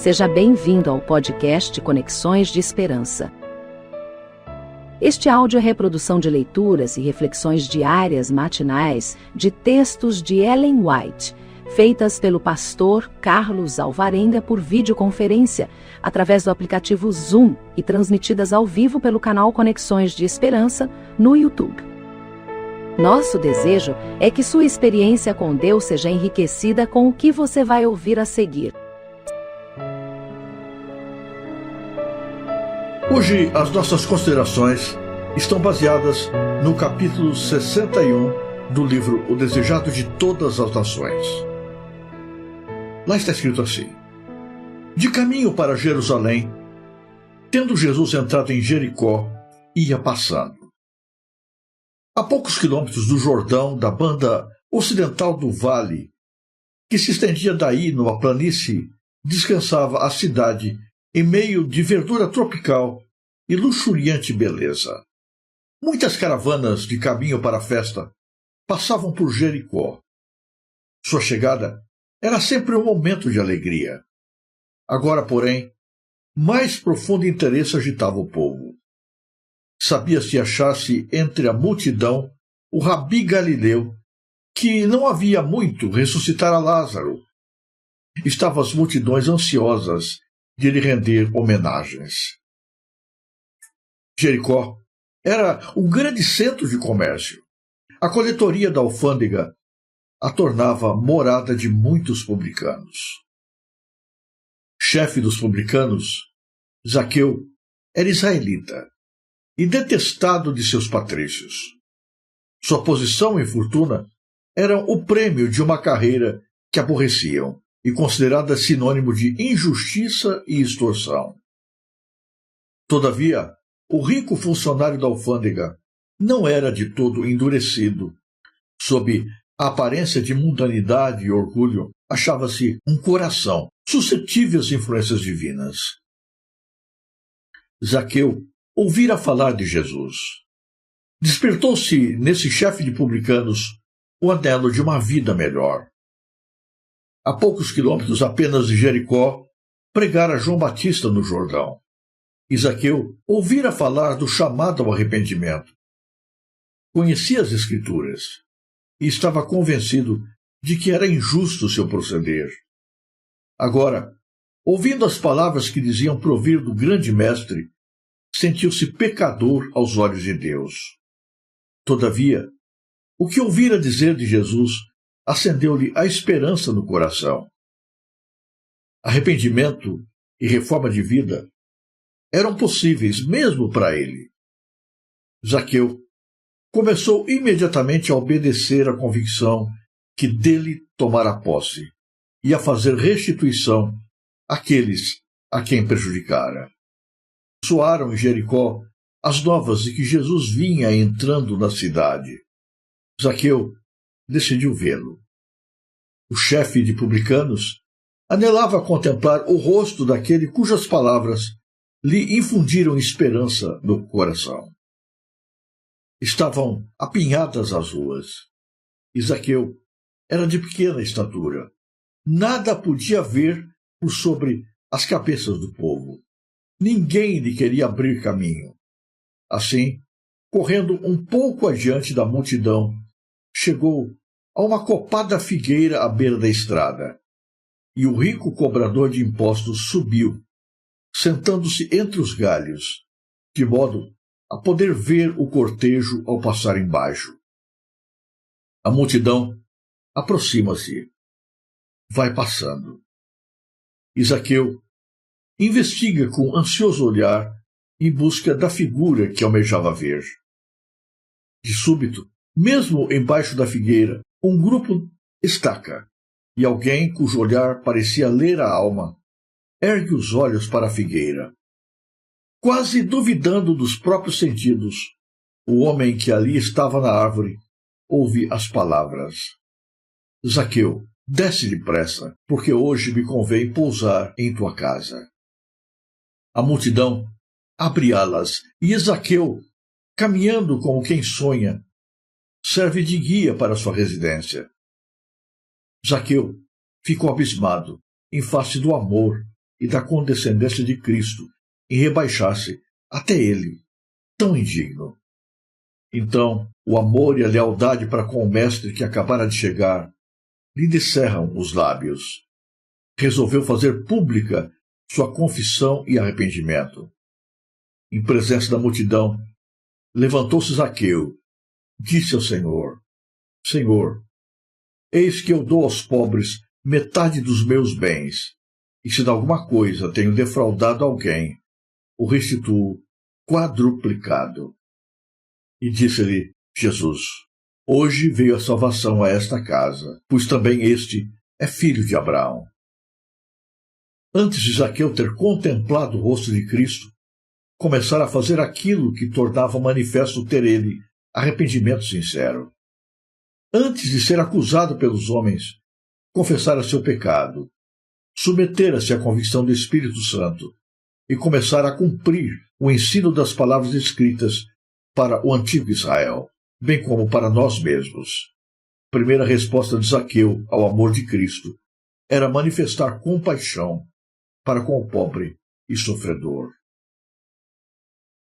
Seja bem-vindo ao podcast Conexões de Esperança. Este áudio é reprodução de leituras e reflexões diárias matinais de textos de Ellen White, feitas pelo pastor Carlos Alvarenga por videoconferência, através do aplicativo Zoom e transmitidas ao vivo pelo canal Conexões de Esperança no YouTube. Nosso desejo é que sua experiência com Deus seja enriquecida com o que você vai ouvir a seguir. Hoje, as nossas considerações estão baseadas no capítulo 61 do livro O Desejado de Todas as Nações. Lá está escrito assim: De caminho para Jerusalém, tendo Jesus entrado em Jericó, ia passando. A poucos quilômetros do Jordão, da banda ocidental do vale, que se estendia daí numa planície, descansava a cidade em meio de verdura tropical e luxuriante beleza. Muitas caravanas de caminho para a festa passavam por Jericó. Sua chegada era sempre um momento de alegria. Agora, porém, mais profundo interesse agitava o povo. Sabia-se achar-se entre a multidão o Rabi Galileu, que não havia muito ressuscitara Lázaro. Estavam as multidões ansiosas de lhe render homenagens. Jericó era um grande centro de comércio. A coletoria da alfândega a tornava morada de muitos publicanos. Chefe dos publicanos, Zaqueu era israelita e detestado de seus patrícios. Sua posição e fortuna eram o prêmio de uma carreira que aborreciam e considerada sinônimo de injustiça e extorsão. Todavia, o rico funcionário da alfândega não era de todo endurecido. Sob a aparência de mundanidade e orgulho, achava-se um coração suscetível às influências divinas. Zaqueu ouvira falar de Jesus. Despertou-se nesse chefe de publicanos o anelo de uma vida melhor. A poucos quilômetros apenas de Jericó, pregara João Batista no Jordão. Zaqueu ouvira falar do chamado ao arrependimento. Conhecia as Escrituras e estava convencido de que era injusto seu proceder. Agora, ouvindo as palavras que diziam provir do grande mestre, sentiu-se pecador aos olhos de Deus. Todavia, o que ouvira dizer de Jesus acendeu-lhe a esperança no coração. Arrependimento e reforma de vida eram possíveis mesmo para ele. Zaqueu começou imediatamente a obedecer à convicção que dele tomara posse e a fazer restituição àqueles a quem prejudicara. Soaram em Jericó as novas de que Jesus vinha entrando na cidade. Zaqueu decidiu vê-lo. O chefe de publicanos anelava contemplar o rosto daquele cujas palavras lhe infundiram esperança no coração. Estavam apinhadas as ruas. Zaqueu era de pequena estatura. Nada podia ver por sobre as cabeças do povo. Ninguém lhe queria abrir caminho. Assim, correndo um pouco adiante da multidão, chegou a uma copada figueira à beira da estrada, e o rico cobrador de impostos subiu, sentando-se entre os galhos, de modo a poder ver o cortejo ao passar embaixo. A multidão aproxima-se, vai passando. Zaqueu investiga com ansioso olhar em busca da figura que almejava ver. De súbito, mesmo embaixo da figueira, um grupo estaca, e alguém cujo olhar parecia ler a alma, ergue os olhos para a figueira. Quase duvidando dos próprios sentidos, o homem que ali estava na árvore ouve as palavras: Zaqueu, desce depressa, porque hoje me convém pousar em tua casa. A multidão abre alas, e Zaqueu, caminhando como quem sonha, serve de guia para sua residência. Zaqueu ficou abismado em face do amor e da condescendência de Cristo em rebaixar-se até ele, tão indigno. Então, o amor e a lealdade para com o mestre que acabara de chegar lhe descerram os lábios. Resolveu fazer pública sua confissão e arrependimento. Em presença da multidão, levantou-se Zaqueu, disse ao Senhor: Senhor, eis que eu dou aos pobres metade dos meus bens, e se de alguma coisa tenho defraudado alguém, o restituo quadruplicado. E disse-lhe Jesus: Hoje veio a salvação a esta casa, pois também este é filho de Abraão. Antes de Zaqueu ter contemplado o rosto de Cristo, começara a fazer aquilo que tornava manifesto ter ele arrependimento sincero. Antes de ser acusado pelos homens, confessara seu pecado, submetera-se à convicção do Espírito Santo e começara a cumprir o ensino das palavras escritas para o antigo Israel, bem como para nós mesmos. A primeira resposta de Zaqueu ao amor de Cristo era manifestar compaixão para com o pobre e sofredor.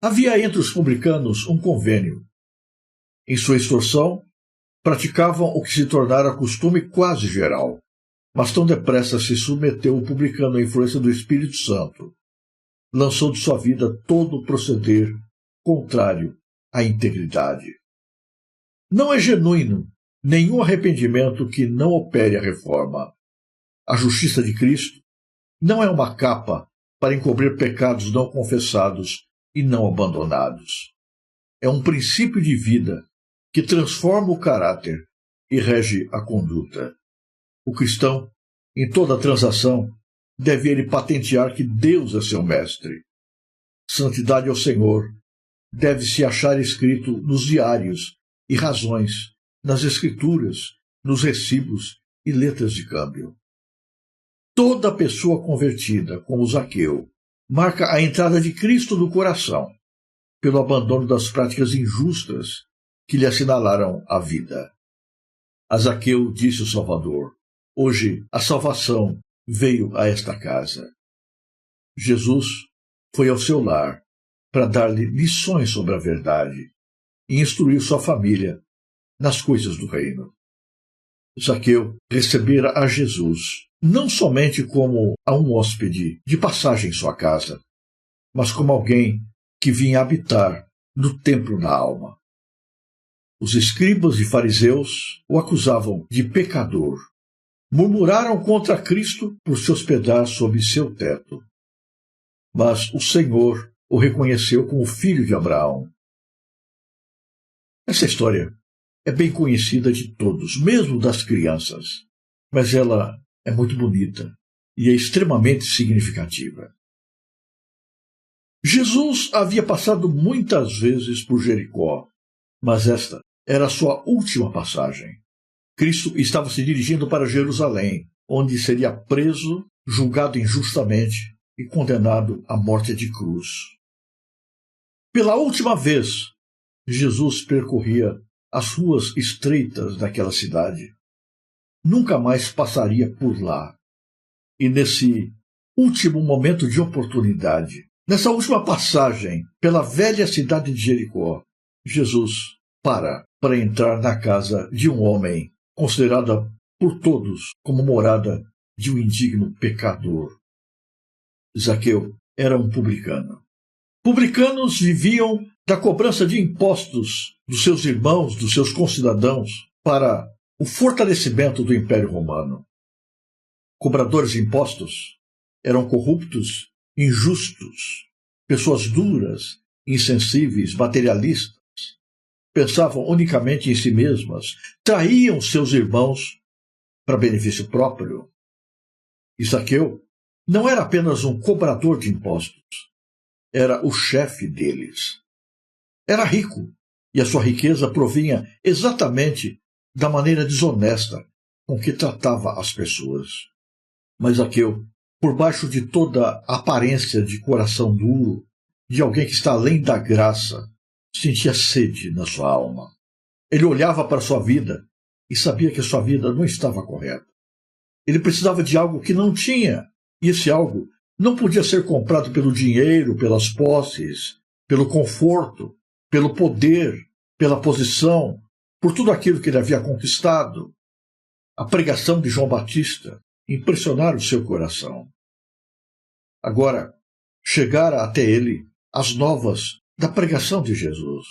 Havia entre os publicanos um convênio. Em sua extorsão, praticavam o que se tornara costume quase geral, mas tão depressa se submeteu o publicano à influência do Espírito Santo. Lançou de sua vida todo o proceder contrário à integridade. Não é genuíno nenhum arrependimento que não opere a reforma. A justiça de Cristo não é uma capa para encobrir pecados não confessados e não abandonados. É um princípio de vida que transforma o caráter e rege a conduta. O cristão, em toda transação, deve ele patentear que Deus é seu mestre. Santidade ao Senhor deve se achar escrito nos diários e razões, nas escrituras, nos recibos e letras de câmbio. Toda pessoa convertida, como Zaqueu, marca a entrada de Cristo no coração, pelo abandono das práticas injustas que lhe assinalaram a vida. A Zaqueu disse o Salvador: Hoje a salvação veio a esta casa. Jesus foi ao seu lar para dar-lhe lições sobre a verdade e instruir sua família nas coisas do reino. Zaqueu recebera a Jesus não somente como a um hóspede de passagem em sua casa, mas como alguém que vinha habitar no templo da alma. Os escribas e fariseus o acusavam de pecador. Murmuraram contra Cristo por se hospedar sob seu teto. Mas o Senhor o reconheceu como filho de Abraão. Essa história é bem conhecida de todos, mesmo das crianças, mas ela é muito bonita e é extremamente significativa. Jesus havia passado muitas vezes por Jericó, mas esta era a sua última passagem. Cristo estava se dirigindo para Jerusalém, onde seria preso, julgado injustamente e condenado à morte de cruz. Pela última vez, Jesus percorria as ruas estreitas daquela cidade. Nunca mais passaria por lá. E nesse último momento de oportunidade, nessa última passagem pela velha cidade de Jericó, Jesus para entrar na casa de um homem considerada por todos como morada de um indigno pecador. Zaqueu era um publicano. Publicanos viviam da cobrança de impostos dos seus irmãos, dos seus concidadãos, para o fortalecimento do Império Romano. Cobradores de impostos eram corruptos, injustos, pessoas duras, insensíveis, materialistas. Pensavam unicamente em si mesmas, traíam seus irmãos para benefício próprio. E Zaqueu não era apenas um cobrador de impostos, era o chefe deles. Era rico, e a sua riqueza provinha exatamente da maneira desonesta com que tratava as pessoas. Mas Zaqueu, por baixo de toda a aparência de coração duro, de alguém que está além da graça, sentia sede na sua alma. Ele olhava para sua vida e sabia que sua vida não estava correta. Ele precisava de algo que não tinha, e esse algo não podia ser comprado pelo dinheiro, pelas posses, pelo conforto, pelo poder, pela posição, por tudo aquilo que ele havia conquistado. A pregação de João Batista impressionara o seu coração. Agora, chegara até ele as novas da pregação de Jesus.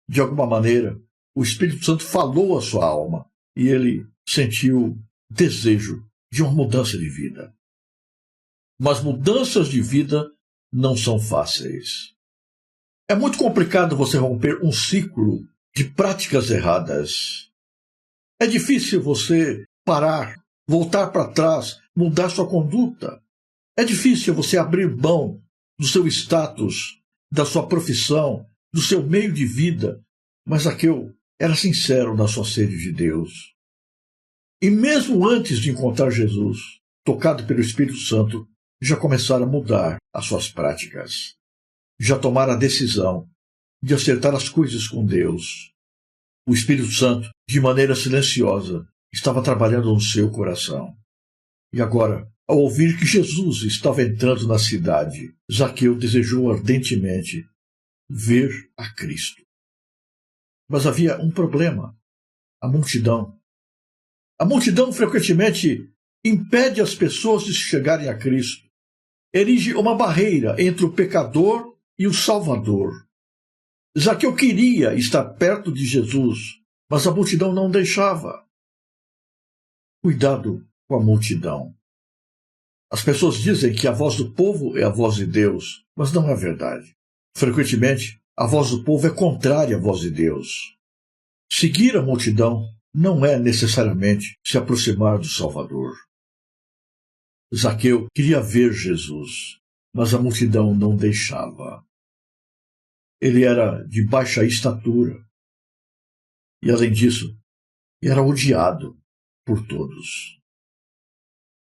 De alguma maneira, o Espírito Santo falou à sua alma e ele sentiu desejo de uma mudança de vida. Mas mudanças de vida não são fáceis. É muito complicado você romper um ciclo de práticas erradas. É difícil você parar, voltar para trás, mudar sua conduta. É difícil você abrir mão do seu status, da sua profissão, do seu meio de vida. Mas Zaqueu era sincero na sua sede de Deus. E mesmo antes de encontrar Jesus, tocado pelo Espírito Santo, já começara a mudar as suas práticas. Já tomara a decisão de acertar as coisas com Deus. O Espírito Santo, de maneira silenciosa, estava trabalhando no seu coração. E agora, ao ouvir que Jesus estava entrando na cidade, Zaqueu desejou ardentemente ver a Cristo. Mas havia um problema: a multidão. A multidão frequentemente impede as pessoas de chegarem a Cristo. Erige uma barreira entre o pecador e o Salvador. Zaqueu queria estar perto de Jesus, mas a multidão não deixava. Cuidado com a multidão. As pessoas dizem que a voz do povo é a voz de Deus, mas não é verdade. Frequentemente, a voz do povo é contrária à voz de Deus. Seguir a multidão não é necessariamente se aproximar do Salvador. Zaqueu queria ver Jesus, mas a multidão não deixava. Ele era de baixa estatura e, além disso, era odiado por todos.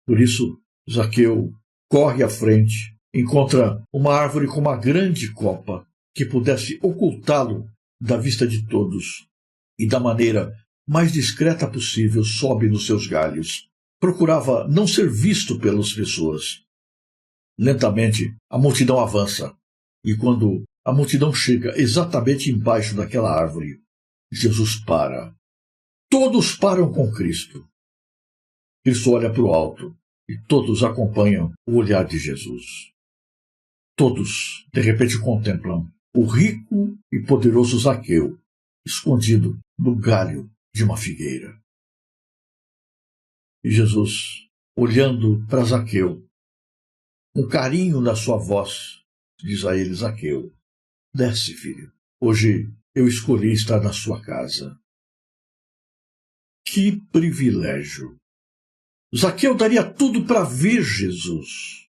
Por isso, Zaqueu corre à frente, encontra uma árvore com uma grande copa que pudesse ocultá-lo da vista de todos e, da maneira mais discreta possível, sobe nos seus galhos. Procurava não ser visto pelas pessoas. Lentamente, a multidão avança, e quando a multidão chega exatamente embaixo daquela árvore, Jesus para. Todos param com Cristo. Cristo olha para o alto, e todos acompanham o olhar de Jesus. Todos, de repente, contemplam o rico e poderoso Zaqueu, escondido no galho de uma figueira. E Jesus, olhando para Zaqueu, com carinho na sua voz, diz a ele: Zaqueu, desce, filho. Hoje eu escolhi estar na sua casa. Que privilégio! Zaqueu daria tudo para ver Jesus.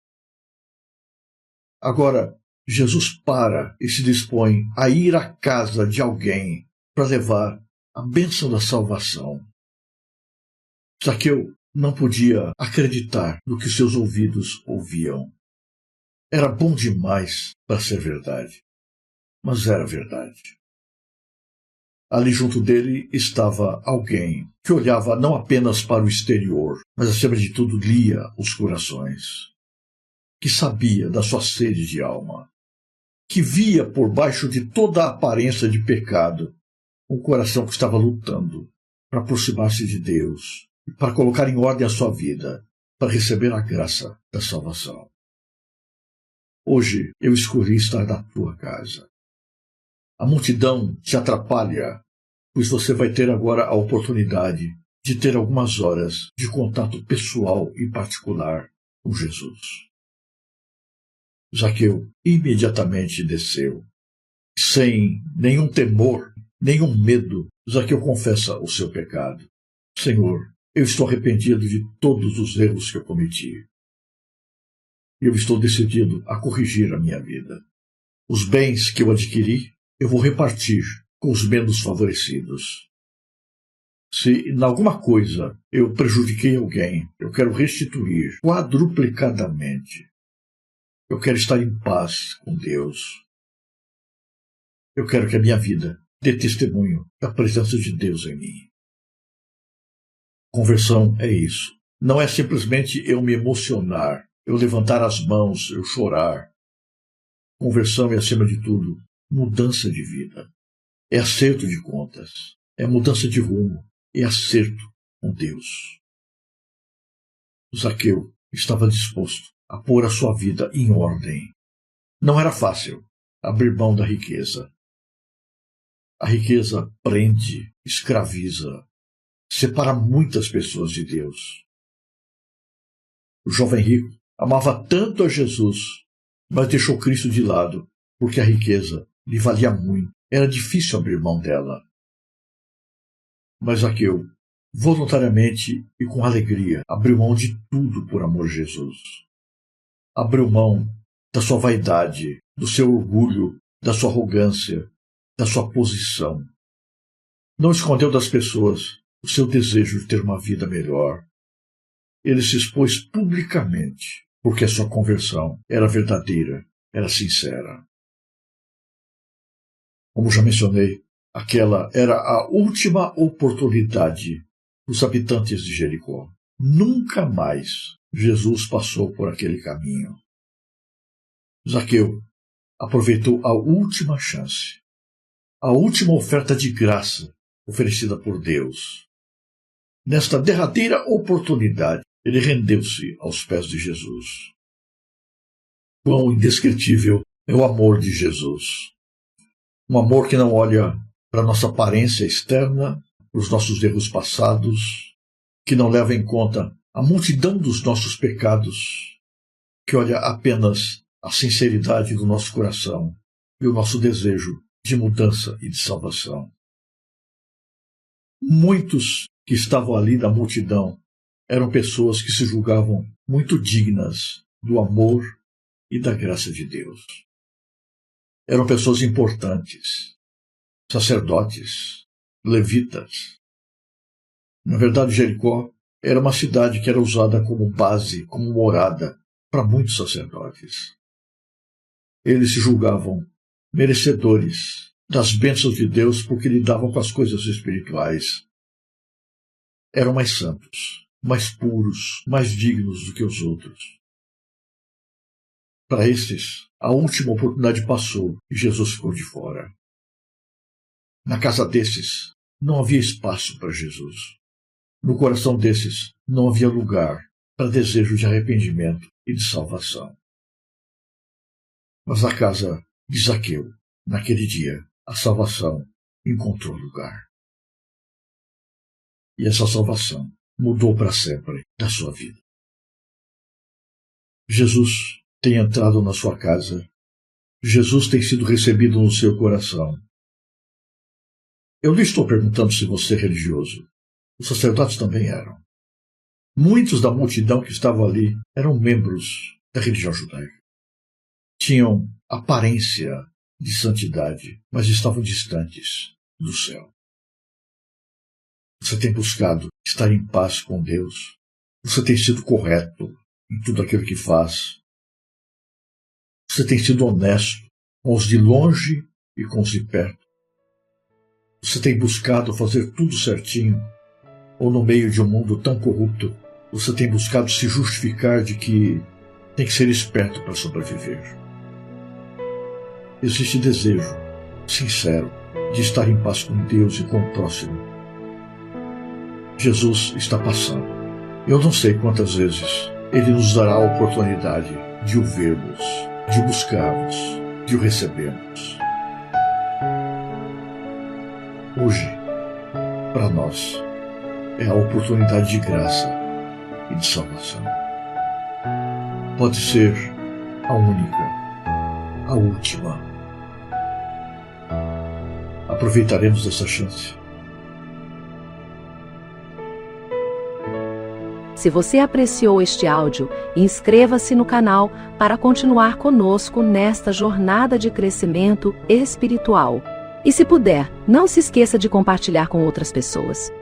Agora, Jesus para e se dispõe a ir à casa de alguém para levar a bênção da salvação. Zaqueu não podia acreditar no que seus ouvidos ouviam. Era bom demais para ser verdade, mas era verdade. Ali junto dele estava alguém que olhava não apenas para o exterior, mas acima de tudo lia os corações, que sabia da sua sede de alma, que via por baixo de toda a aparência de pecado um coração que estava lutando para aproximar-se de Deus e para colocar em ordem a sua vida, para receber a graça da salvação. Hoje eu escolhi estar na tua casa. A multidão te atrapalha, pois você vai ter agora a oportunidade de ter algumas horas de contato pessoal e particular com Jesus. Zaqueu imediatamente desceu. Sem nenhum temor, nenhum medo, Zaqueu confessa o seu pecado. Senhor, eu estou arrependido de todos os erros que eu cometi. Eu estou decidido a corrigir a minha vida. Os bens que eu adquiri, eu vou repartir com os menos favorecidos. Se em alguma coisa eu prejudiquei alguém, eu quero restituir quadruplicadamente. Eu quero estar em paz com Deus. Eu quero que a minha vida dê testemunho da presença de Deus em mim. Conversão é isso. Não é simplesmente eu me emocionar, eu levantar as mãos, eu chorar. Conversão é, acima de tudo, mudança de vida. É acerto de contas. É mudança de rumo. É acerto com Deus. Zaqueu estava disposto a pôr a sua vida em ordem. Não era fácil abrir mão da riqueza. A riqueza prende, escraviza, separa muitas pessoas de Deus. O jovem rico amava tanto a Jesus, mas deixou Cristo de lado, porque a riqueza lhe valia muito. Era difícil abrir mão dela. Mas Zaqueu, voluntariamente e com alegria, abriu mão de tudo por amor a Jesus. Abriu mão da sua vaidade, do seu orgulho, da sua arrogância, da sua posição. Não escondeu das pessoas o seu desejo de ter uma vida melhor. Ele se expôs publicamente, porque a sua conversão era verdadeira, era sincera. Como já mencionei, aquela era a última oportunidade dos habitantes de Jericó. Nunca mais Jesus passou por aquele caminho. Zaqueu aproveitou a última chance, a última oferta de graça oferecida por Deus. Nesta derradeira oportunidade, ele rendeu-se aos pés de Jesus. Quão indescritível é o amor de Jesus. Um amor que não olha para a nossa aparência externa, para os nossos erros passados, que não leva em conta a multidão dos nossos pecados, que olha apenas a sinceridade do nosso coração e o nosso desejo de mudança e de salvação. Muitos que estavam ali na multidão eram pessoas que se julgavam muito dignas do amor e da graça de Deus. Eram pessoas importantes, sacerdotes, levitas. Na verdade, Jericó era uma cidade que era usada como base, como morada para muitos sacerdotes. Eles se julgavam merecedores das bênçãos de Deus porque lidavam com as coisas espirituais. Eram mais santos, mais puros, mais dignos do que os outros. Para estes, a última oportunidade passou e Jesus ficou de fora. Na casa desses, não havia espaço para Jesus. No coração desses, não havia lugar para desejo de arrependimento e de salvação. Mas na casa de Zaqueu, naquele dia, a salvação encontrou lugar. E essa salvação mudou para sempre da sua vida. Jesus tem entrado na sua casa. Jesus tem sido recebido no seu coração. Eu lhe estou perguntando se você é religioso. Os sacerdotes também eram. Muitos da multidão que estavam ali eram membros da religião judaica. Tinham aparência de santidade, mas estavam distantes do céu. Você tem buscado estar em paz com Deus? Você tem sido correto em tudo aquilo que faz? Você tem sido honesto com os de longe e com os de perto? Você tem buscado fazer tudo certinho? Ou no meio de um mundo tão corrupto, você tem buscado se justificar de que tem que ser esperto para sobreviver? Existe desejo sincero de estar em paz com Deus e com o próximo. Jesus está passando. Eu não sei quantas vezes Ele nos dará a oportunidade de o vermos, de o buscarmos, de o recebermos. Hoje, para nós, é a oportunidade de graça e de salvação. Pode ser a única, a última. Aproveitaremos essa chance. Se você apreciou este áudio, inscreva-se no canal para continuar conosco nesta jornada de crescimento espiritual. E se puder, não se esqueça de compartilhar com outras pessoas.